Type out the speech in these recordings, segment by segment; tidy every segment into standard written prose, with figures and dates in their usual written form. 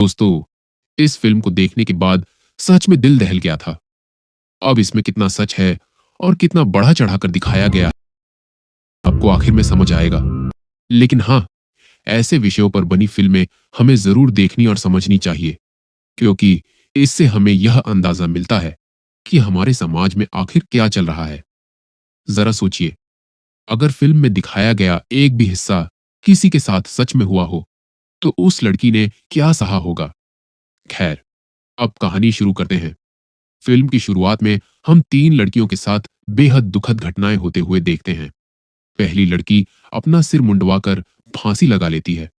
दोस्तों, इस फिल्म को देखने के बाद सच में दिल दहल गया था। अब इसमें कितना सच है और कितना बढ़ा चढ़ाकर दिखाया गया है, आपको आखिर में समझ आएगा। लेकिन हाँ, ऐसे विषयों पर बनी फिल्में हमें जरूर देखनी और समझनी चाहिए, क्योंकि इससे हमें यह अंदाजा मिलता है कि हमारे समाज में आखिर क्या चल रहा है। जरा सोचिए, अगर फिल्म में दिखाया गया एक भी हिस्सा किसी के साथ सच में हुआ हो, तो उस लड़की ने क्या सहा होगा। खैर, अब कहानी शुरू करते हैं। फिल्म की शुरुआत में हम तीन लड़कियों के साथ बेहद दुखद घटनाएं होते हुए देखते हैं। पहली लड़की अपना सिर मुंडवाकर फांसी लगा लेती है।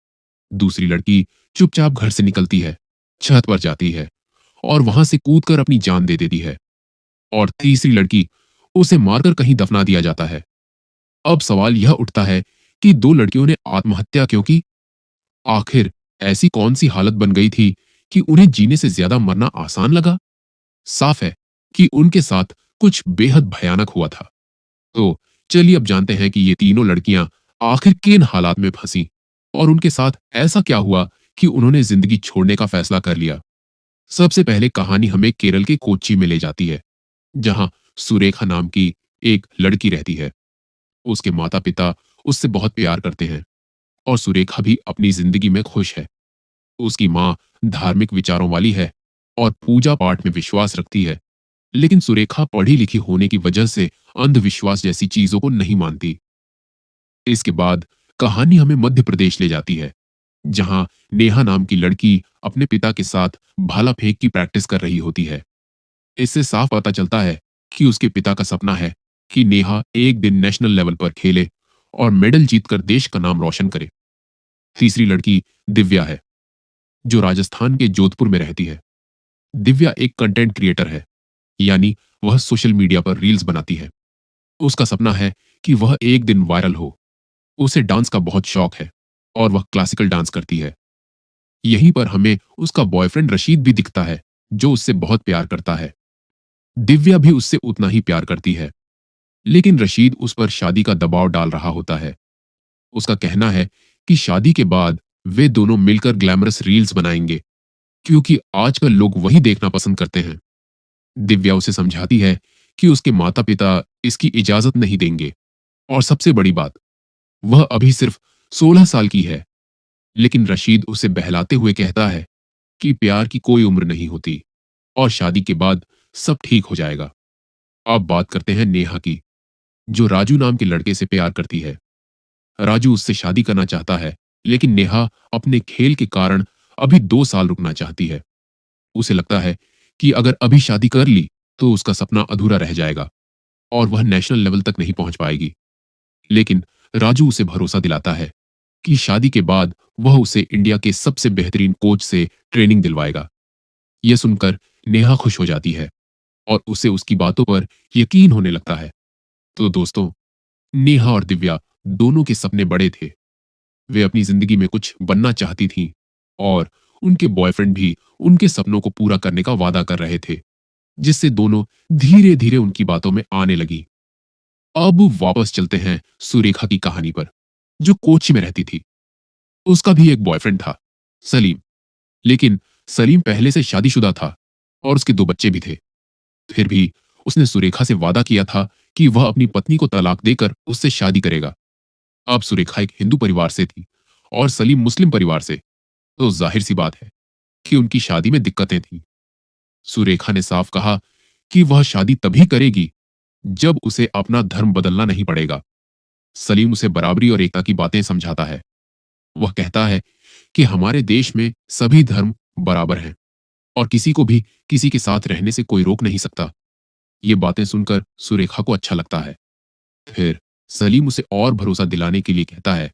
दूसरी लड़की चुपचाप घर से निकलती है, छत पर जाती है और वहां से कूदकर अपनी जान दे देती है। और तीसरी लड़की, उसे मारकर कहीं दफना दिया जाता है। अब सवाल यह उठता है कि दो लड़कियों ने आत्महत्या क्यों की? आखिर ऐसी कौन सी हालत बन गई थी कि उन्हें जीने से ज्यादा मरना आसान लगा? साफ है कि उनके साथ कुछ बेहद भयानक हुआ था। तो चलिए अब जानते हैं कि ये तीनों लड़कियां आखिर किन हालात में फंसी और उनके साथ ऐसा क्या हुआ कि उन्होंने जिंदगी छोड़ने का फैसला कर लिया। सबसे पहले कहानी हमें केरल के कोच्चि में ले जाती है, जहां सुरेखा नाम की एक लड़की रहती है। उसके माता पिता उससे बहुत प्यार करते हैं और सुरेखा भी अपनी जिंदगी में खुश है। उसकी माँ धार्मिक विचारों वाली है और पूजा पाठ में विश्वास रखती है, लेकिन सुरेखा पढ़ी लिखी होने की वजह से अंधविश्वास जैसी चीजों को नहीं मानती। इसके बाद कहानी हमें मध्य प्रदेश ले जाती है, जहां नेहा नाम की लड़की अपने पिता के साथ भाला फेंक की प्रैक्टिस कर रही होती है। इससे साफ पता चलता है कि उसके पिता का सपना है कि नेहा एक दिन नेशनल लेवल पर खेले और मेडल जीतकर देश का नाम रोशन करे। तीसरी लड़की दिव्या है, जो राजस्थान के जोधपुर में रहती है। दिव्या एक कंटेंट क्रिएटर है, यानी वह सोशल मीडिया पर रील्स बनाती है। उसका सपना है कि वह एक दिन वायरल हो। उसे डांस का बहुत शौक है और वह क्लासिकल डांस करती है। यहीं पर हमें उसका बॉयफ्रेंड रशीद भी दिखता है, जो उससे बहुत प्यार करता है। दिव्या भी उससे उतना ही प्यार करती है, लेकिन रशीद उस पर शादी का दबाव डाल रहा होता है। उसका कहना है कि शादी के बाद वे दोनों मिलकर ग्लैमरस रील्स बनाएंगे, क्योंकि आजकल लोग वही देखना पसंद करते हैं। दिव्या उसे समझाती है कि उसके माता पिता इसकी इजाजत नहीं देंगे, और सबसे बड़ी बात, वह अभी सिर्फ 16 साल की है। लेकिन रशीद उसे बहलाते हुए कहता है कि प्यार की कोई उम्र नहीं होती और शादी के बाद सब ठीक हो जाएगा। अब बात करते हैं नेहा की, जो राजू नाम के लड़के से प्यार करती है। राजू उससे शादी करना चाहता है, लेकिन नेहा अपने खेल के कारण अभी 2 साल रुकना चाहती है। उसे लगता है कि अगर अभी शादी कर ली तो उसका सपना अधूरा रह जाएगा और वह नेशनल लेवल तक नहीं पहुंच पाएगी। लेकिन राजू उसे भरोसा दिलाता है कि शादी के बाद वह उसे इंडिया के सबसे बेहतरीन कोच से ट्रेनिंग दिलवाएगा। यह सुनकर नेहा खुश हो जाती है और उसे उसकी बातों पर यकीन होने लगता है। तो दोस्तों, नेहा और दिव्या दोनों के सपने बड़े थे। वे अपनी जिंदगी में कुछ बनना चाहती थीं और उनके बॉयफ्रेंड भी उनके सपनों को पूरा करने का वादा कर रहे थे, जिससे दोनों धीरे धीरे उनकी बातों में आने लगी। अब वापस चलते हैं सुरेखा की कहानी पर, जो कोच्चि में रहती थी। उसका भी एक बॉयफ्रेंड था, सलीम। लेकिन सलीम पहले से शादीशुदा था और उसके 2 बच्चे भी थे। फिर भी उसने सुरेखा से वादा किया था कि वह अपनी पत्नी को तलाक देकर उससे शादी करेगा। अब सुरेखा एक हिंदू परिवार से थी और सलीम मुस्लिम परिवार से, तो जाहिर सी बात है कि उनकी शादी में दिक्कतें थीं। सुरेखा ने साफ कहा कि वह शादी तभी करेगी जब उसे अपना धर्म बदलना नहीं पड़ेगा। सलीम उसे बराबरी और एकता की बातें समझाता है। वह कहता है कि हमारे देश में सभी धर्म बराबर हैं और किसी को भी किसी के साथ रहने से कोई रोक नहीं सकता। ये बातें सुनकर सुरेखा को अच्छा लगता है। फिर सलीम उसे और भरोसा दिलाने के लिए कहता है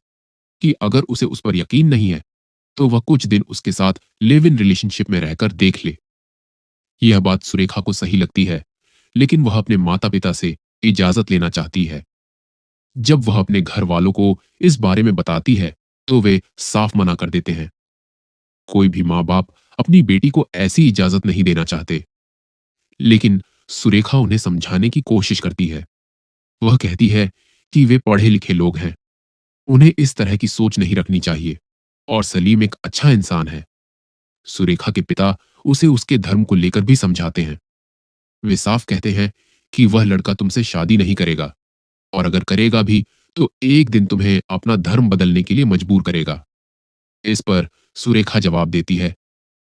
कि अगर उसे उस पर यकीन नहीं है, तो वह कुछ दिन उसके साथ लिव इन रिलेशनशिप में रहकर देख ले। यह बात सुरेखा को सही लगती है, लेकिन वह अपने माता पिता से इजाजत लेना चाहती है। जब वह अपने घर वालों को इस बारे में बताती है, तो वे साफ मना कर देते हैं। कोई भी माँ बाप अपनी बेटी को ऐसी इजाजत नहीं देना चाहते, लेकिन सुरेखा उन्हें समझाने की कोशिश करती है। वह कहती है कि वे पढ़े लिखे लोग हैं, उन्हें इस तरह की सोच नहीं रखनी चाहिए और सलीम एक अच्छा इंसान है। सुरेखा के पिता उसे उसके धर्म को लेकर भी समझाते हैं। वे साफ कहते हैं कि वह लड़का तुमसे शादी नहीं करेगा, और अगर करेगा भी तो एक दिन तुम्हें अपना धर्म बदलने के लिए मजबूर करेगा। इस पर सुरेखा जवाब देती है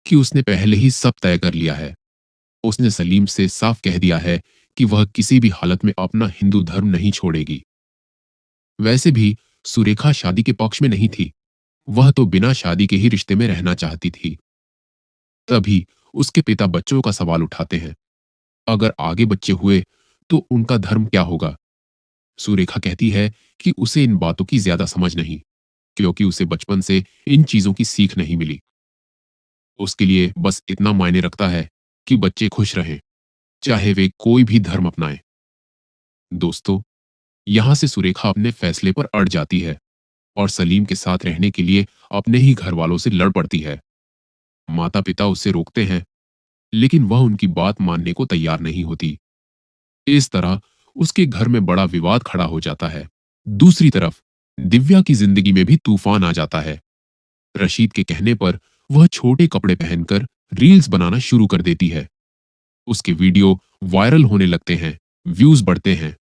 कि उसने पहले ही सब तय कर लिया है। उसने सलीम से साफ कह दिया है कि वह किसी भी हालत में अपना हिंदू धर्म नहीं छोड़ेगी। वैसे भी सुरेखा शादी के पक्ष में नहीं थी, वह तो बिना शादी के ही रिश्ते में रहना चाहती थी। तभी उसके पिता बच्चों का सवाल उठाते हैं। अगर आगे बच्चे हुए तो उनका धर्म क्या होगा? सुरेखा कहती है कि उसे इन बातों की ज्यादा समझ नहीं, क्योंकि उसे बचपन से इन चीजों की सीख नहीं मिली। उसके लिए बस इतना मायने रखता है कि बच्चे खुश रहें, चाहे वे कोई भी धर्म अपनाएं। दोस्तों, यहां से सुरेखा अपने फैसले पर अड़ जाती है और सलीम के साथ रहने के लिए अपने ही घर वालों से लड़ पड़ती है। माता पिता उससे रोकते हैं, लेकिन वह उनकी बात मानने को तैयार नहीं होती। इस तरह उसके घर में बड़ा विवाद खड़ा हो जाता है। दूसरी तरफ दिव्या की जिंदगी में भी तूफान आ जाता है। रशीद के कहने पर वह छोटे कपड़े पहनकर रील्स बनाना शुरू कर देती है। उसके वीडियो वायरल होने लगते हैं, व्यूज बढ़ते हैं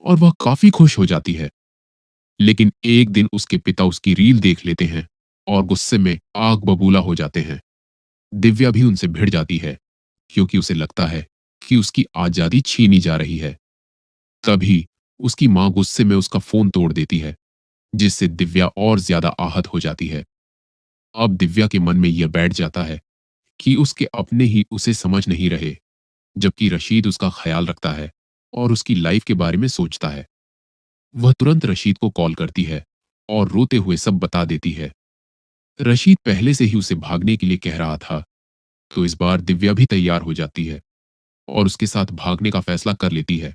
और वह काफी खुश हो जाती है। लेकिन एक दिन उसके पिता उसकी रील देख लेते हैं और गुस्से में आग बबूला हो जाते हैं। दिव्या भी उनसे भिड़ जाती है, क्योंकि उसे लगता है कि उसकी आजादी छीनी जा रही है। तभी उसकी मां गुस्से में उसका फोन तोड़ देती है, जिससे दिव्या और ज्यादा आहत हो जाती है। अब दिव्या के मन में यह बैठ जाता है कि उसके अपने ही उसे समझ नहीं रहे, जबकि रशीद उसका ख्याल रखता है और उसकी लाइफ के बारे में सोचता है। वह तुरंत रशीद को कॉल करती है और रोते हुए सब बता देती है। रशीद पहले से ही उसे भागने के लिए कह रहा था, तो इस बार दिव्या भी तैयार हो जाती है और उसके साथ भागने का फैसला कर लेती है।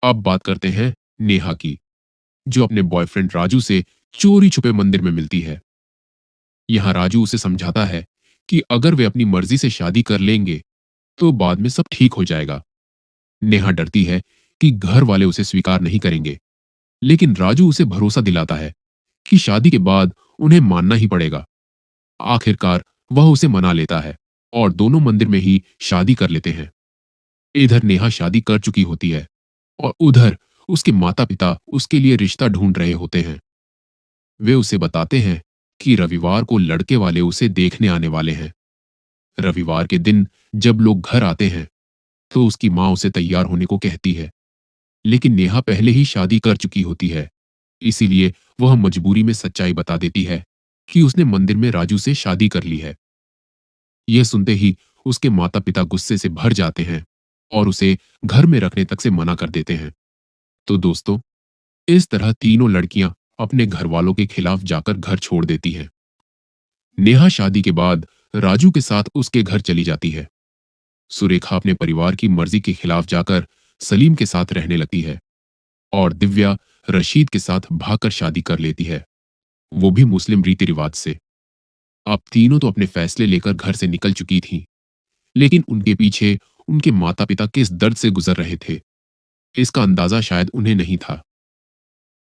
अब बात करते हैं नेहा की, जो अपने बॉयफ्रेंड राजू से चोरी छुपे मंदिर में मिलती है। यहाँ राजू उसे समझाता है कि अगर वे अपनी मर्जी से शादी कर लेंगे तो बाद में सब ठीक हो जाएगा। नेहा डरती है कि घर वाले उसे स्वीकार नहीं करेंगे, लेकिन राजू उसे भरोसा दिलाता है कि शादी के बाद उन्हें मानना ही पड़ेगा। आखिरकार वह उसे मना लेता है और दोनों मंदिर में ही शादी कर लेते हैं। इधर नेहा शादी कर चुकी होती है और उधर उसके माता पिता उसके लिए रिश्ता ढूंढ रहे होते हैं। वे उसे बताते हैं कि रविवार को लड़के वाले उसे देखने आने वाले हैं। रविवार के दिन जब लोग घर आते हैं तो उसकी मां उसे तैयार होने को कहती है, लेकिन नेहा पहले ही शादी कर चुकी होती है। इसीलिए वह मजबूरी में सच्चाई बता देती है कि उसने मंदिर में राजू से शादी कर ली है। यह सुनते ही उसके माता पिता गुस्से से भर जाते हैं और उसे घर में रखने तक से मना कर देते हैं। तो दोस्तों, इस तरह तीनों लड़कियां अपने घर वालों के खिलाफ जाकर घर छोड़ देती हैं। नेहा शादी के बाद राजू के साथ उसके घर चली जाती है। सुरेखा अपने परिवार की मर्जी के खिलाफ जाकर सलीम के साथ रहने लगती है और दिव्या रशीद के साथ भागकर शादी कर लेती है, वो भी मुस्लिम रीति रिवाज से। अब तीनों तो अपने फैसले लेकर घर से निकल चुकी थीं, लेकिन उनके पीछे उनके माता पिता किस दर्द से गुजर रहे थे, इसका अंदाजा शायद उन्हें नहीं था।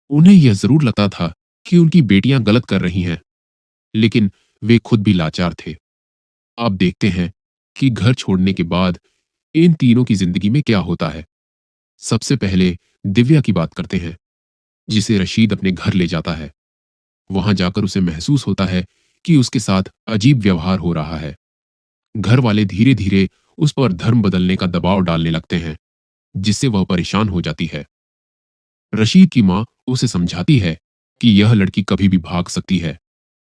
उन्हें यह जरूर लगता था कि उनकी बेटियां गलत कर रही हैं, लेकिन वे खुद भी लाचार थे। अब देखते हैं कि घर छोड़ने के बाद इन तीनों की जिंदगी में क्या होता है। सबसे पहले दिव्या की बात करते हैं, जिसे रशीद अपने घर ले जाता है। वहां जाकर उसे महसूस होता है कि उसके साथ अजीब व्यवहार हो रहा है। घर वाले धीरे धीरे उस पर धर्म बदलने का दबाव डालने लगते हैं, जिससे वह परेशान हो जाती है। रशीद की मां उसे समझाती है कि यह लड़की कभी भी भाग सकती है,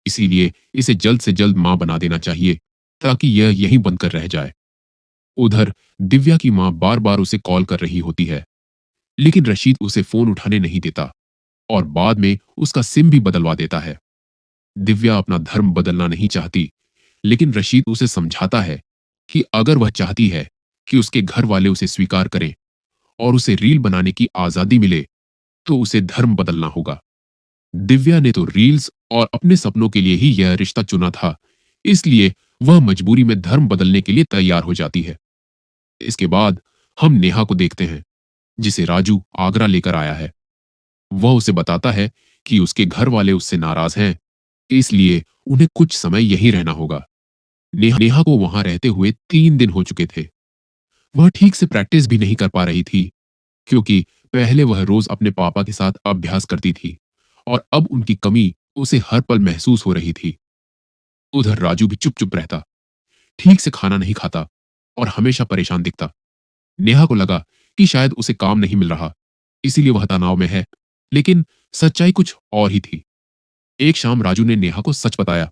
इसीलिए इसे जल्द से जल्द मां बना देना चाहिए ताकि यह यहीं बनकर रह जाए। उधर दिव्या की मां बार बार उसे कॉल कर रही होती है, लेकिन रशीद उसे फोन उठाने नहीं देता और बाद में उसका सिम भी बदलवा देता है। दिव्या अपना धर्म बदलना नहीं चाहती, लेकिन रशीद उसे समझाता है कि अगर वह चाहती है कि उसके घर वाले उसे स्वीकार करें और उसे रील बनाने की आजादी मिले, तो उसे धर्म बदलना होगा। दिव्या ने तो रील्स और अपने सपनों के लिए ही यह रिश्ता चुना था, इसलिए वह मजबूरी में धर्म बदलने के लिए तैयार हो जाती है। इसके बाद हम नेहा को देखते हैं, जिसे राजू आगरा लेकर आया है। वह उसे बताता है कि उसके घर वाले उससे नाराज हैं, इसलिए उन्हें कुछ समय यहीं रहना होगा। नेहा को वहां रहते हुए 3 दिन हो चुके थे। वह ठीक से प्रैक्टिस भी नहीं कर पा रही थी, क्योंकि पहले वह रोज अपने पापा के साथ अभ्यास करती थी और अब उनकी कमी उसे हर पल महसूस हो रही थी। उधर राजू भी चुप चुप रहता, ठीक से खाना नहीं खाता और हमेशा परेशान दिखता। नेहा को लगा कि शायद उसे काम नहीं मिल रहा, इसीलिए वह तनाव में है, लेकिन सच्चाई कुछ और ही थी। एक शाम राजू ने नेहा को सच बताया,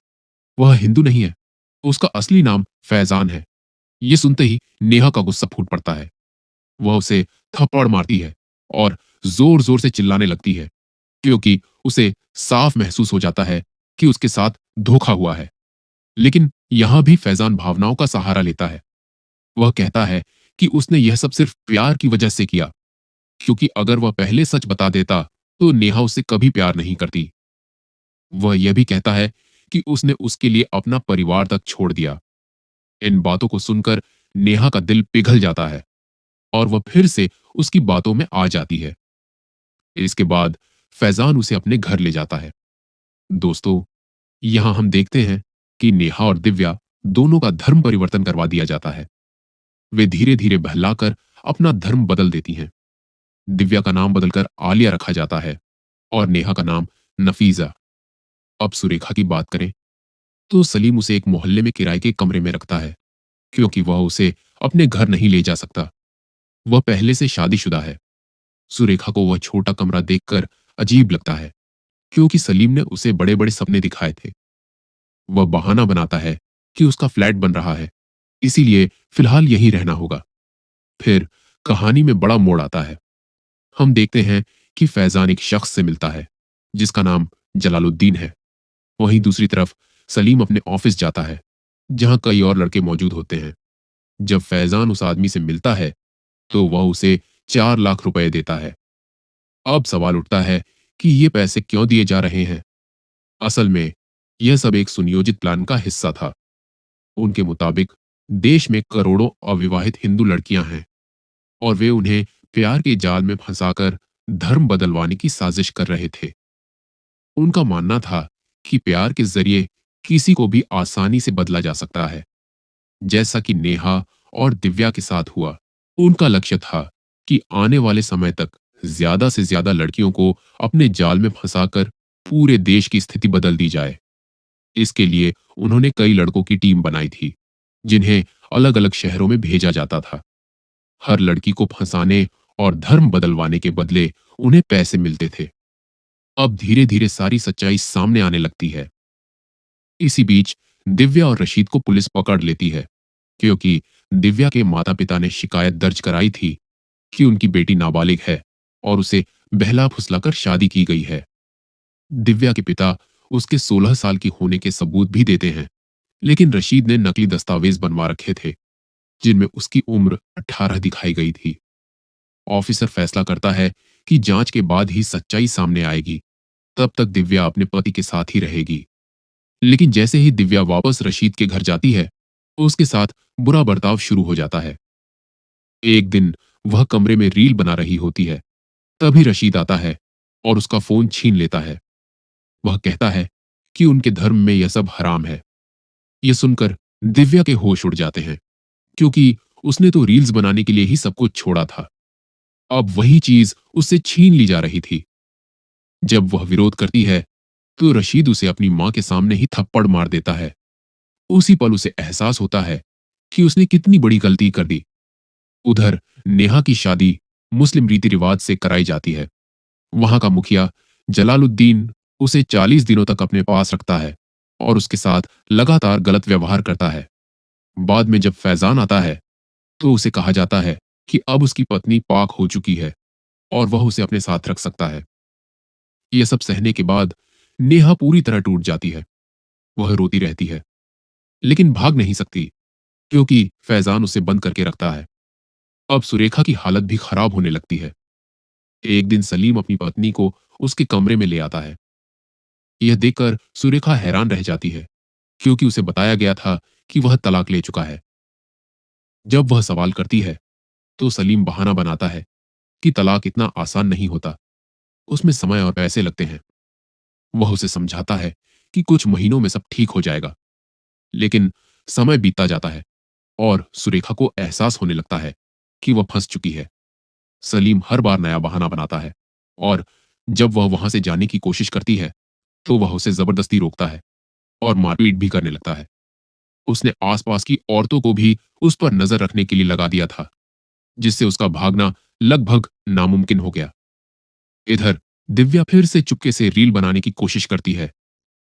वह हिंदू नहीं है, उसका असली नाम फैजान है। ये सुनते ही नेहा का गुस्सा फूट पड़ता है। वह उसे थप्पड़ मारती है और जोर जोर से चिल्लाने लगती है, क्योंकि उसे साफ महसूस हो जाता है कि उसके साथ धोखा हुआ है। लेकिन यहां भी फैजान भावनाओं का सहारा लेता है। वह कहता है कि उसने यह सब सिर्फ प्यार की वजह से किया, क्योंकि अगर वह पहले सच बता देता तो नेहा उससे कभी प्यार नहीं करती। वह यह भी कहता है कि उसने उसके लिए अपना परिवार तक छोड़ दिया। इन बातों को सुनकर नेहा का दिल पिघल जाता है और वह फिर से उसकी बातों में आ जाती है। इसके बाद फैजान उसे अपने घर ले जाता है। दोस्तों, यहां हम देखते हैं कि नेहा और दिव्या दोनों का धर्म परिवर्तन करवा दिया जाता है। वे धीरे धीरे बहलाकर अपना धर्म बदल देती हैं। दिव्या का नाम बदलकर आलिया रखा जाता है और नेहा का नाम नफीजा। अब सुरेखा की बात करें तो सलीम उसे एक मोहल्ले में किराए के कमरे में रखता है, क्योंकि वह उसे अपने घर नहीं ले जा सकता। वह पहले से शादीशुदा है। सुरेखा को वह छोटा कमरा देखकर अजीब लगता है, क्योंकि सलीम ने उसे बड़े बड़े सपने दिखाए थे। वह बहाना बनाता है कि उसका फ्लैट बन रहा है, इसीलिए फिलहाल यहीं रहना होगा। फिर कहानी में बड़ा मोड़ आता है। हम देखते हैं कि फैजान एक शख्स से मिलता है जिसका नाम जलालुद्दीन है। वहीं दूसरी तरफ सलीम अपने ऑफिस जाता है, जहां कई और लड़के मौजूद होते हैं। जब फैजान उस आदमी से मिलता है तो वह उसे 4 लाख रुपए देता है। अब सवाल उठता है कि ये पैसे क्यों दिए जा रहे हैं। असल में यह सब एक सुनियोजित प्लान का हिस्सा था। उनके मुताबिक देश में करोड़ों अविवाहित हिंदू लड़कियां हैं और वे उन्हें प्यार के जाल में फंसाकर धर्म बदलवाने की साजिश कर रहे थे। उनका मानना था कि प्यार के जरिए किसी को भी आसानी से बदला जा सकता है, जैसा कि नेहा और दिव्या के साथ हुआ। उनका लक्ष्य था कि आने वाले समय तक ज्यादा से ज्यादा लड़कियों को अपने जाल में फंसाकर पूरे देश की स्थिति बदल दी जाए। इसके लिए उन्होंने कई लड़कों की टीम बनाई थी, जिन्हें अलग अलग शहरों में भेजा जाता था। हर लड़की को फंसाने और धर्म बदलवाने के बदले उन्हें पैसे मिलते थे। अब धीरे धीरे सारी सच्चाई सामने आने लगती है। इसी बीच दिव्या और रशीद को पुलिस पकड़ लेती है, क्योंकि दिव्या के माता पिता ने शिकायत दर्ज कराई थी कि उनकी बेटी नाबालिग है और उसे बहला फुसलाकर शादी की गई है। दिव्या के पिता उसके 16 साल की होने के सबूत भी देते हैं, लेकिन रशीद ने नकली दस्तावेज बनवा रखे थे जिनमें उसकी उम्र 18 दिखाई गई थी। ऑफिसर फैसला करता है कि जांच के बाद ही सच्चाई सामने आएगी। तब तक दिव्या अपने पति के साथ ही रहेगी। लेकिन जैसे ही दिव्या वापस रशीद के घर जाती है, उसके साथ बुरा बर्ताव शुरू हो जाता है। एक दिन वह कमरे में रील बना रही होती है, तभी रशीद आता है और उसका फोन छीन लेता है। वह कहता है कि उनके धर्म में यह सब हराम है। यह सुनकर दिव्या के होश उड़ जाते हैं, क्योंकि उसने तो रील्स बनाने के लिए ही सब कुछ छोड़ा था। अब वही चीज उससे छीन ली जा रही थी। जब वह विरोध करती है तो रशीद उसे अपनी मां के सामने ही थप्पड़ मार देता है। उसी पल उसे एहसास होता है कि उसने कितनी बड़ी गलती कर दी। उधर नेहा की शादी मुस्लिम रीति रिवाज से कराई जाती है। वहां का मुखिया जलालुद्दीन उसे 40 दिनों तक अपने पास रखता है और उसके साथ लगातार गलत व्यवहार करता है। बाद में जब फैजान आता है तो उसे कहा जाता है कि अब उसकी पत्नी पाक हो चुकी है और वह उसे अपने साथ रख सकता है। यह सब सहने के बाद नेहा पूरी तरह टूट जाती है। वह रोती रहती है, लेकिन भाग नहीं सकती, क्योंकि फैजान उसे बंद करके रखता है। अब सुरेखा की हालत भी खराब होने लगती है। एक दिन सलीम अपनी पत्नी को उसके कमरे में ले आता है। यह देखकर सुरेखा हैरान रह जाती है, क्योंकि उसे बताया गया था कि वह तलाक ले चुका है। जब वह सवाल करती है तो सलीम बहाना बनाता है कि तलाक इतना आसान नहीं होता, उसमें समय और पैसे लगते हैं। वह उसे समझाता है कि कुछ महीनों में सब ठीक हो जाएगा, लेकिन समय बीतता जाता है और सुरेखा को एहसास होने लगता है कि वह फंस चुकी है। सलीम हर बार नया बहाना बनाता है और जब वह वहां से जाने की कोशिश करती है तो वह उसे जबरदस्ती रोकता है और मारपीट भी करने लगता है। उसने आसपास की औरतों को भी उस पर नजर रखने के लिए लगा दिया था, जिससे उसका भागना लगभग नामुमकिन हो गया। इधर दिव्या फिर से चुपके से रील बनाने की कोशिश करती है,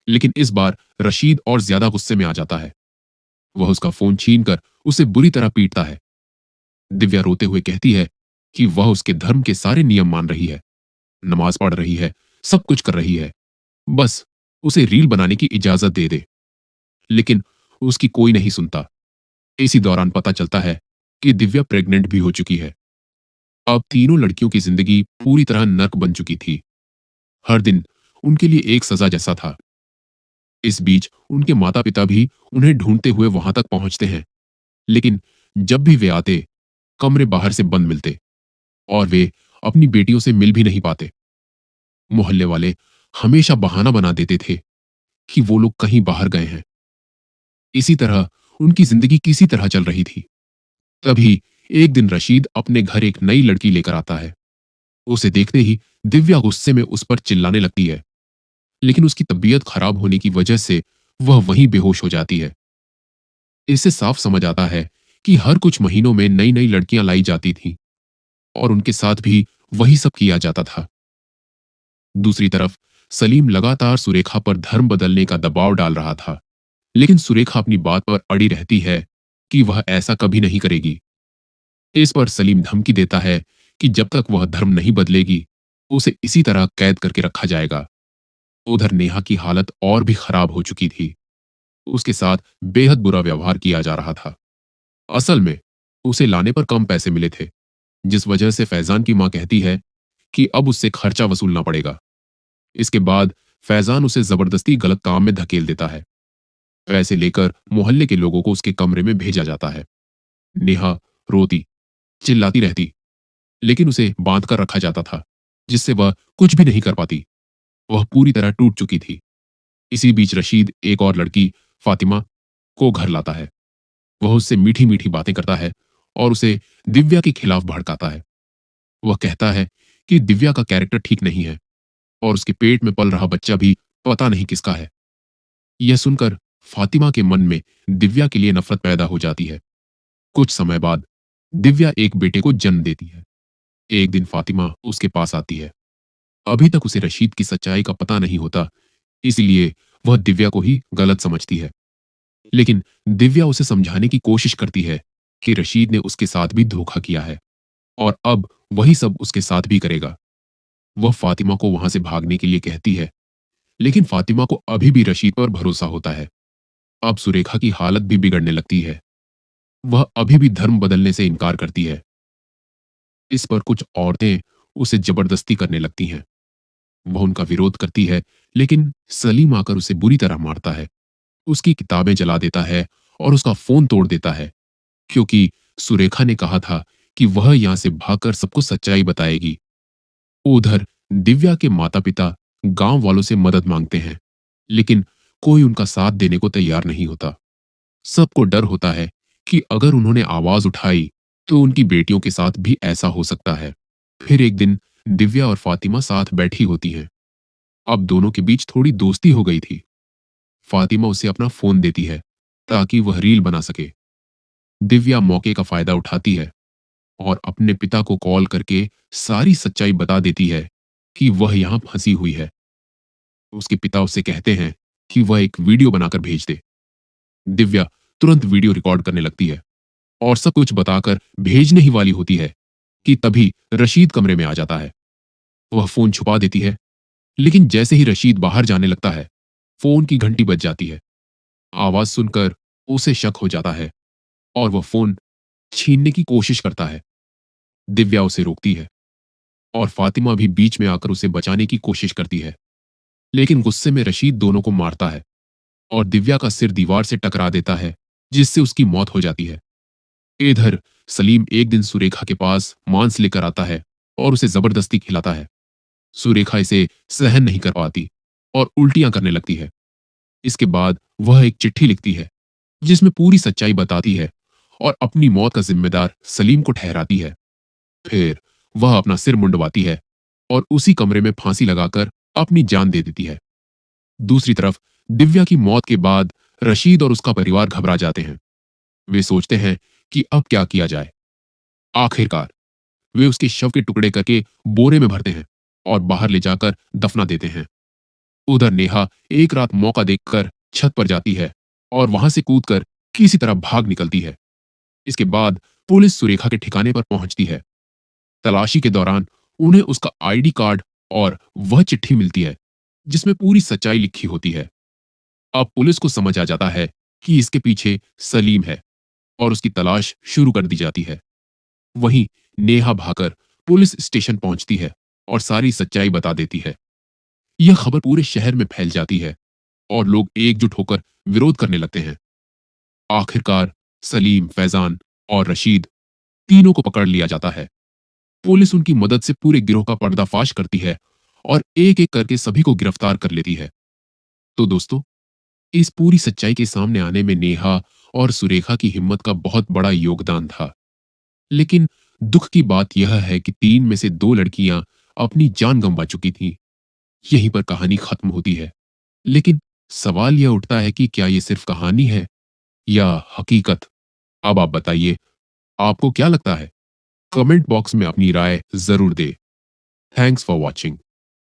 लेकिन इस बार रशीद और ज्यादा गुस्से में आ जाता है। वह उसका फोन छीनकर उसे बुरी तरह पीटता है। दिव्या रोते हुए कहती है कि वह उसके धर्म के सारे नियम मान रही है, नमाज पढ़ रही है, सब कुछ कर रही है, बस उसे रील बनाने की इजाजत दे दे। लेकिन उसकी कोई नहीं सुनता। इसी दौरान पता चलता है कि दिव्या प्रेग्नेंट भी हो चुकी है। अब तीनों लड़कियों की जिंदगी पूरी तरह नर्क बन चुकी थी। हर दिन उनके लिए एक सजा जैसा था। इस बीच उनके माता पिता भी उन्हें ढूंढते हुए वहां तक पहुंचते हैं, लेकिन जब भी वे आते, कमरे बाहर से बंद मिलते और वे अपनी बेटियों से मिल भी नहीं पाते। मोहल्ले वाले हमेशा बहाना बना देते थे कि वो लोग कहीं बाहर गए हैं। इसी तरह उनकी जिंदगी किसी तरह चल रही थी। तभी एक दिन रशीद अपने घर एक नई लड़की लेकर आता है। उसे देखते ही दिव्या गुस्से में उस पर चिल्लाने लगती है, लेकिन उसकी तबीयत खराब होने की वजह से वह वहीं बेहोश हो जाती है। इससे साफ समझ आता है कि हर कुछ महीनों में नई नई लड़कियां लाई जाती थीं और उनके साथ भी वही सब किया जाता था। दूसरी तरफ सलीम लगातार सुरेखा पर धर्म बदलने का दबाव डाल रहा था, लेकिन सुरेखा अपनी बात पर अड़ी रहती है कि वह ऐसा कभी नहीं करेगी। इस पर सलीम धमकी देता है कि जब तक वह धर्म नहीं बदलेगी, उसे इसी तरह कैद करके रखा जाएगा। उधर नेहा की हालत और भी खराब हो चुकी थी। उसके साथ बेहद बुरा व्यवहार किया जा रहा था। असल में उसे लाने पर कम पैसे मिले थे, जिस वजह से फैजान की मां कहती है कि अब उससे खर्चा वसूलना पड़ेगा। इसके बाद फैजान उसे जबरदस्ती गलत काम में धकेल देता है। पैसे लेकर मोहल्ले के लोगों को उसके कमरे में भेजा जाता है। नेहा रोती, चिल्लाती रहती, लेकिन उसे बांध कर रखा जाता था, जिससे वह कुछ भी नहीं कर पाती। वह पूरी तरह टूट चुकी थी। इसी बीच रशीद एक और लड़की फातिमा को घर लाता है। वह उससे मीठी मीठी बातें करता है और उसे दिव्या के खिलाफ भड़काता है। वह कहता है कि दिव्या का कैरेक्टर ठीक नहीं है और उसके पेट में पल रहा बच्चा भी पता नहीं किसका है। यह सुनकर फातिमा के मन में दिव्या के लिए नफरत पैदा हो जाती है। कुछ समय बाद दिव्या एक बेटे को जन्म देती है। एक दिन फातिमा उसके पास आती है। अभी तक उसे रशीद की सच्चाई का पता नहीं होता, इसलिए वह दिव्या को ही गलत समझती है। लेकिन दिव्या उसे समझाने की कोशिश करती है कि रशीद ने उसके साथ भी धोखा किया है और अब वही सब उसके साथ भी करेगा। वह फातिमा को वहां से भागने के लिए कहती है, लेकिन फातिमा को अभी भी रशीद पर भरोसा होता है। अब सुरेखा की हालत भी बिगड़ने लगती है। वह अभी भी धर्म बदलने से इनकार करती है। इस पर कुछ औरतें उसे जबरदस्ती करने लगती हैं। वह उनका विरोध करती है, लेकिन सलीम आकर उसे बुरी तरह मारता है। उसकी किताबें जला देता है और उसका फोन तोड़ देता है, क्योंकि सुरेखा ने कहा था कि वह यहां से भागकर सबको सच्चाई बताएगी। उधर दिव्या के माता-पिता गांव वालों से मदद मांगते हैं, लेकिन कोई उनका साथ देने को तैयार नहीं होता। सबको डर होता है कि अगर उन्होंने आवाज उठाई तो उनकी बेटियों के साथ भी ऐसा हो सकता है। फिर एक दिन दिव्या और फातिमा साथ बैठी होती हैं। अब दोनों के बीच थोड़ी दोस्ती हो गई थी। फातिमा उसे अपना फोन देती है ताकि वह रील बना सके। दिव्या मौके का फायदा उठाती है और अपने पिता को कॉल करके सारी सच्चाई बता देती है कि वह यहां फंसी हुई है। उसके पिता उससे कहते हैं कि वह एक वीडियो बनाकर भेज दे। दिव्या तुरंत वीडियो रिकॉर्ड करने लगती है और सब कुछ बताकर भेजने ही वाली होती है कि तभी रशीद कमरे में आ जाता है। वह फोन छुपा देती है, लेकिन जैसे ही रशीद बाहर जाने लगता है, फोन की घंटी बज जाती है। आवाज सुनकर उसे शक हो जाता है और वह फोन छीनने की कोशिश करता है। दिव्या उसे रोकती है और फातिमा भी बीच में आकर उसे बचाने की कोशिश करती है, लेकिन गुस्से में रशीद दोनों को मारता है और दिव्या का सिर दीवार से टकरा देता है, जिससे उसकी मौत हो जाती है। इधर सलीम एक दिन सुरेखा के पास मांस लेकर आता है और उसे जबरदस्ती खिलाता है। सुरेखा इसे सहन नहीं कर पाती और उल्टियां करने लगती है। इसके बाद वह एक चिट्ठी लिखती है। जिसमें पूरी सच्चाई बताती है और अपनी मौत का जिम्मेदार सलीम को ठहराती है। फिर वह अपना सिर मुंडवाती है और उसी कमरे में फांसी लगाकर अपनी जान दे देती है। दूसरी तरफ दिव्या की मौत के बाद रशीद और उसका परिवार घबरा जाते हैं। वे सोचते हैं कि अब क्या किया जाए। आखिरकार वे उसके शव के टुकड़े करके बोरे में भरते हैं और बाहर ले जाकर दफना देते हैं। उधर नेहा एक रात मौका देखकर छत पर जाती है और वहां से कूदकर किसी तरह भाग निकलती है। इसके बाद पुलिस सुरेखा के ठिकाने पर पहुंचती है। तलाशी के दौरान उन्हें उसका आईडी कार्ड और वह चिट्ठी मिलती है जिसमें पूरी सच्चाई लिखी होती है। अब पुलिस को समझ आ जाता है कि इसके पीछे सलीम है और उसकी तलाश शुरू कर दी जाती है। वहीं नेहा भागकर पुलिस स्टेशन पहुंचती है और सारी सच्चाई बता देती है। यह खबर पूरे शहर में फैल जाती है और लोग एकजुट होकर विरोध करने लगते हैं। आखिरकार सलीम, फैजान और रशीद तीनों को पकड़ लिया जाता है। पुलिस उनकी मदद से पूरे गिरोह का पर्दाफाश करती है और एक एक करके सभी को गिरफ्तार कर लेती है। तो दोस्तों, इस पूरी सच्चाई के सामने आने में नेहा और सुरेखा की हिम्मत का बहुत बड़ा योगदान था। लेकिन दुख की बात यह है कि तीन में से दो लड़कियां अपनी जान गंवा चुकी थीं। यहीं पर कहानी खत्म होती है। लेकिन सवाल यह उठता है कि क्या ये सिर्फ कहानी है या हकीकत? अब आप बताइए, आपको क्या लगता है? कमेंट बॉक्स में अपनी राय जरूर दें। Thanks for watching.